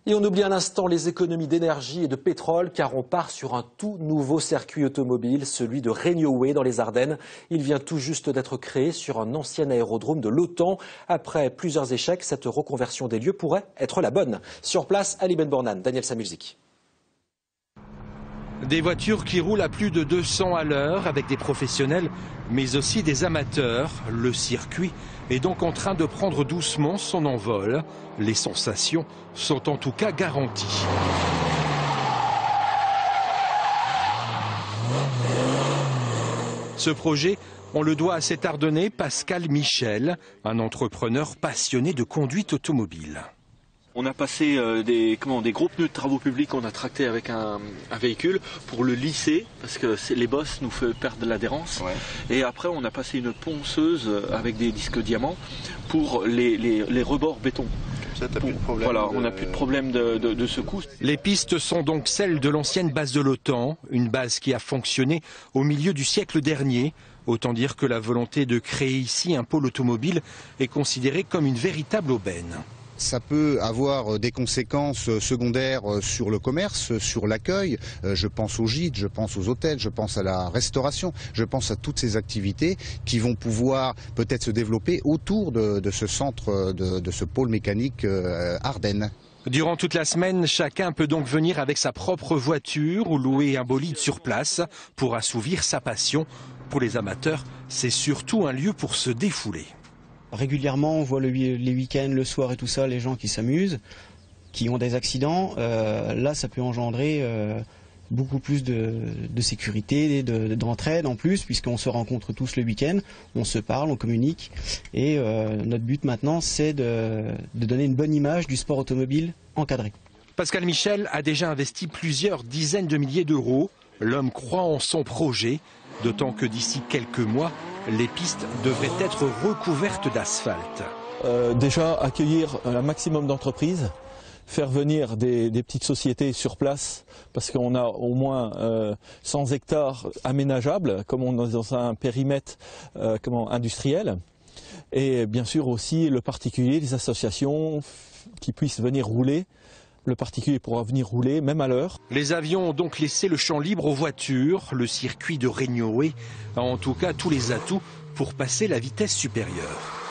Et on oublie un instant les économies d'énergie et de pétrole car on part sur un tout nouveau circuit automobile, celui de Regno-Way dans les Ardennes. Il vient tout juste d'être créé sur un ancien aérodrome de l'OTAN. Après plusieurs échecs, cette reconversion des lieux pourrait être la bonne. Sur place, Ali Ben Bornan, Daniel Samulzik. Des voitures qui roulent à plus de 200 à l'heure avec des professionnels mais aussi des amateurs. Le circuit est donc en train de prendre doucement son envol. Les sensations sont en tout cas garanties. Ce projet, on le doit à cet Ardennais Pascal Michel, un entrepreneur passionné de conduite automobile. On a passé des gros pneus de travaux publics, on a tracté avec un véhicule pour le lisser parce que les bosses nous font perdre de l'adhérence. Ouais. Et après on a passé une ponceuse avec des disques diamants pour les rebords béton. Ça, voilà, on n'a plus de problème de secousse. Les pistes sont donc celles de l'ancienne base de l'OTAN, une base qui a fonctionné au milieu du siècle dernier. Autant dire que la volonté de créer ici un pôle automobile est considérée comme une véritable aubaine. Ça peut avoir des conséquences secondaires sur le commerce, sur l'accueil. Je pense aux gîtes, je pense aux hôtels, je pense à la restauration, je pense à toutes ces activités qui vont pouvoir peut-être se développer autour de ce centre, de ce pôle mécanique Ardennes. Durant toute la semaine, chacun peut donc venir avec sa propre voiture ou louer un bolide sur place pour assouvir sa passion. Pour les amateurs, c'est surtout un lieu pour se défouler. Régulièrement, on voit les week-ends, le soir et tout ça, les gens qui s'amusent, qui ont des accidents. Là, ça peut engendrer beaucoup plus de sécurité, d'entraide en plus, puisqu'on se rencontre tous le week-end, on se parle, on communique. Et notre but maintenant, c'est de donner une bonne image du sport automobile encadré. Pascal Michel a déjà investi plusieurs dizaines de milliers d'euros. L'homme croit en son projet, d'autant que d'ici quelques mois, les pistes devraient être recouvertes d'asphalte. Déjà accueillir un maximum d'entreprises, faire venir des petites sociétés sur place, parce qu'on a au moins 100 hectares aménageables, comme on est dans un périmètre industriel. Et bien sûr aussi le particulier, les associations qui puissent venir rouler. Le particulier pourra venir rouler, même à l'heure. Les avions ont donc laissé le champ libre aux voitures. Le circuit de Regno-Way a en tout cas tous les atouts pour passer la vitesse supérieure.